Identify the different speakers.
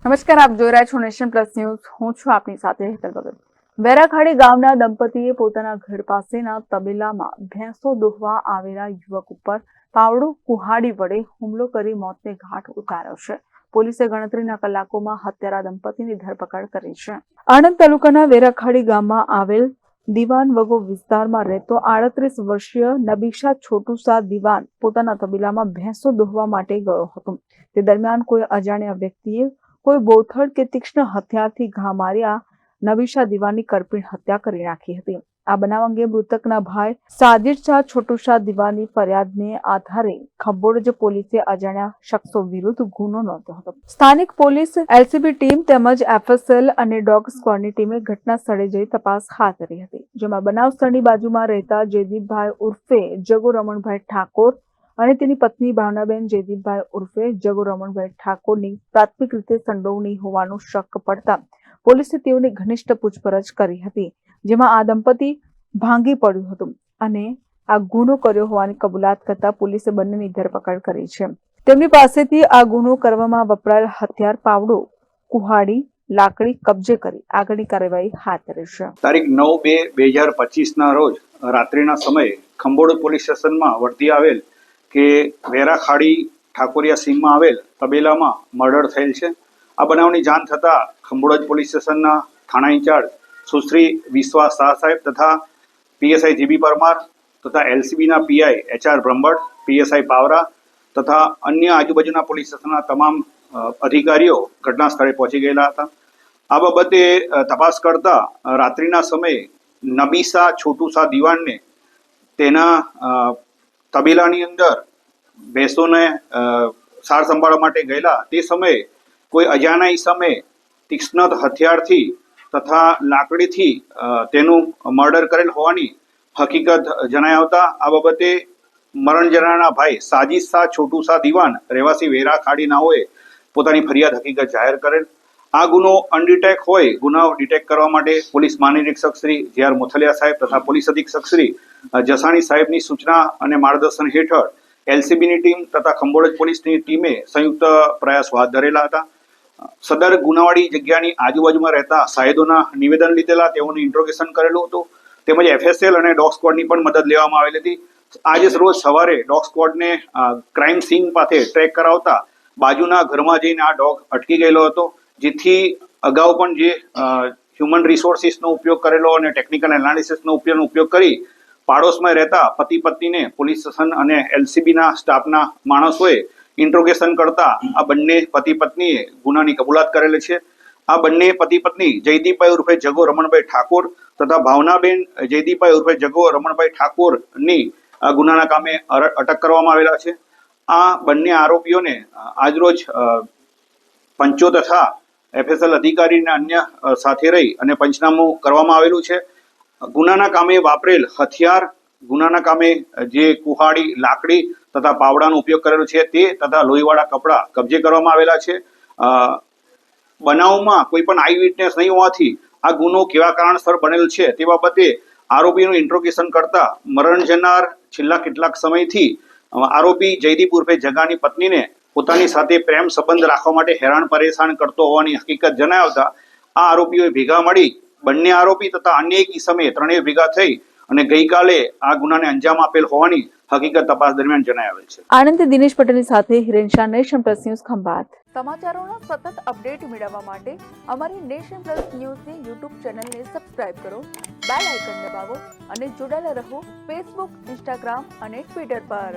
Speaker 1: નમસ્કાર, આપ જોઈ રહ્યા છો નેશન પ્લસ ન્યૂઝ. હું છું આપની સાથે હેતલ ભગત. વેરાખાડી ગામના દંપતીએ પોતાના ઘર પાસેના તબેલામાં ભેંસો દોહવા આવેલા યુવક ઉપર પાવડું કુહાડી વડે હુમલો કરી મોતને ઘાટ ઉતાર્યો છે. પોલીસે ગણતરીના કલાકોમાં હત્યારા દંપતીની ધરપકડ કરી છે. આણંદ તાલુકાના વેરાખાડી ગામમાં આવેલ દિવાન વગો વિસ્તારમાં રહેતો 38 વર્ષીય નબીશા છોટુસા દિવાન પોતાના તબેલામાં ભેંસો દોહવા માટે ગયો હતો. તે દરમિયાન કોઈ અજાણ્યા વ્યક્તિએ કોઈ બોથડ કે તીક્ષ્ણ હથિયારથી ઘા માર્યા નબીશા દિવાની કરપીણ હત્યા કરી નાખી હતી. આ બનાવ અંગે મૃતકના ભાઈ સાજિદ શાહ છોટુશા દિવાની ફરિયાદને આધારે ખંભોળજ પોલીસે અજાણ્યા શખ્સો વિરુદ્ધ ગુનો નોંધ્યો હતો. સ્થાનિક પોલીસ, એલસીબી ટીમ તેમજ એફએસએલ અને ડોગ સ્ક્વોડની ટીમે ઘટના સ્થળે જઈ તપાસ હાથ ધરી હતી. જેમાં બનાવ સ્થળની બાજુમાં રહેતા જયદીપભાઈ ઉર્ફે જગો રમણભાઈ ઠાકોર અને તેની પત્ની ભાવનાબેન જયદીપભાઈ ઉર્ફે જગો રમણભાઈ ઠાકોરની પ્રાથમિક રીતે સંડોવણી હોવાનું શક પડતા પોલીસે તેઓની ઘનિષ્ઠ પૂછપરછ કરી હતી. જેમાં આ દંપતી ભાંગી પડ્યું હતું અને આ ગુનો કર્યો હોવાની કબૂલાત કરતા પોલીસે બંનેની ધરપકડ કરી છે. તેમની પાસેથી આ ગુનો કરવામાં વપરાયેલ હથિયાર પાવડો, કુહાડી, લાકડી કબજે કરી આગળની કાર્યવાહી હાથ ધરી છે.
Speaker 2: તારીખ 9/2/2025 રોજ રાત્રિના સમયે ખંભોળ પોલીસ સ્ટેશનમાં વર્તી આવેલ કે વેરાખાડી ઠાકોરિયા સીમમાં આવેલ તબેલામાં મર્ડર થયેલ છે. આ બનાવની જાણ થતાં ખંભોળજ પોલીસ સ્ટેશનના થાણા ઇન્ચાર્જ સુશ્રી વિશ્વાસ શાહ સાહેબ તથા પીએસઆઈ જીબી પરમાર તથા એલસીબીના PI HR Brahmbhatt, PSI Pavra તથા અન્ય આજુબાજુના પોલીસ સ્ટેશનના તમામ અધિકારીઓ ઘટના સ્થળે પહોંચી ગયેલા હતા. આ બાબતે તપાસ કરતા રાત્રિના સમયે નબીશા છોટુસા દિવાનને તેના તબેલાની અંદર ભેંસોને સાર સંભાળવા માટે ગયેલા તે સમયે કોઈ અજાણ્યા સમયે તીક્ષ્ણ હથિયારથી તથા લાકડીથી તેનું મર્ડર કરેલ હોવાની હકીકત જણાઈ આવતા આ બાબતે મરણ જનારના ભાઈ સાજિદ શાહ છોટુસા દિવાન રહેવાસી વેરાખાડી નાઓએ પોતાની ફરિયાદ હકીકત જાહેર કરેલ. આ ગુનો અનડિટેક હોય ગુનાઓ ડિટેક્ટ કરવા માટે પોલીસ મહાનિરીક્ષક શ્રી જે.આર. મોથલિયા સાહેબ તથા પોલીસ અધિક્ષક શ્રી જસાણી સાહેબની સૂચના અને માર્ગદર્શન હેઠળ એલસીબીની ટીમ તથા ખંભોળજ પોલીસની ટીમે સંયુક્ત પ્રયાસ હાથ ધરેલા હતા. સદર ગુનાવાળી જગ્યાની આજુબાજુમાં રહેતા સાહેદોના નિવેદન લીધેલા, તેઓનું ઇન્ટ્રોગેશન કરેલું હતું તેમજ એફએસએલ અને ડોગ સ્ક્વોડની પણ મદદ લેવામાં આવેલી હતી. આજે રોજ સવારે ડોગ સ્ક્વોડને ક્રાઇમ સીન પાસે ટ્રેક કરાવતા બાજુના ઘરમાં જઈને આ ડોગ અટકી ગયેલો હતો, જેથી અગાઉ પણ જે હ્યુમન રિસોર્સિસનો ઉપયોગ કરેલો અને ટેકનિકલ એનાલિસિસનો ઉપયોગ કરી પાડોશમાં રહેતા પતિ પત્નીને પોલીસ સ્ટેશન અને એલસીબીના સ્ટાફના માણસોએ ઇન્ટ્રોગેશન કરતા આ બંને પતિ પત્નીએ ગુનાની કબૂલાત કરેલી છે. આ બંને પતિ પત્ની જયદીપભાઈ ઉર્ફે જગો રમણભાઈ ઠાકોર તથા ભાવનાબેન જયદીપભાઈ ઉર્ફે જગો રમણભાઈ ઠાકોરની આ ગુનાના કામે અટક કરવામાં આવેલા છે. આ બંને આરોપીઓને આજરોજ પંચો તથા એફએસએલ અધિકારીના અન્ય સાથે રહી અને પંચનામું કરવામાં આવેલું છે. ગુનાના કામે વાપરેલ હથિયાર, ગુનાના કામે જે કુહાડી, લાકડી તથા પાવડાનો ઉપયોગ કરેલો છે તે તથા લોહીવાળા કપડાં કબજે કરવામાં આવેલા છે. બનાવમાં કોઈ પણ આઈ વિટનેસ નહીં હોવાથી આ ગુનો કેવા કારણસર બનેલ છે તે બાબતે આરોપીનું ઇન્ટ્રોગેશન કરતા મરણ જનાર છેલ્લા કેટલાક સમયથી આરોપી જયદીપ ઉર્ફે જગાની પત્નીને પોતાની સાથે પ્રેમ સંબંધ રાખવા માટે હેરાન પરેશાન કરતો હોવાની હકીકત જણાવતા આ આરોપીઓએ ભેગા મળી બંને આરોપી તથા અન્ય એક સમયે ત્રણેય ભેગા થઈ અને ગઈકાલે આ ગુનાને અંજામ આપેલ હોવાની હકીકત તપાસ દરમિયાન જણાઈ આવેલ છે.
Speaker 1: આણંદ દિનેશ પટેલની સાથે Hiren Shah, Nation Plus News, Khambhat. સમાચારોના સતત અપડેટ મેળવવા માટે અમારી નેશન પ્લસ ન્યૂઝની યુટ્યુબ ચેનલને સબસ્ક્રાઇબ કરો, બેલ આઇકન દબાવો અને જોડાયેલા રહો ફેસબુક, ઇન્સ્ટાગ્રામ અને ટ્વિટર પર.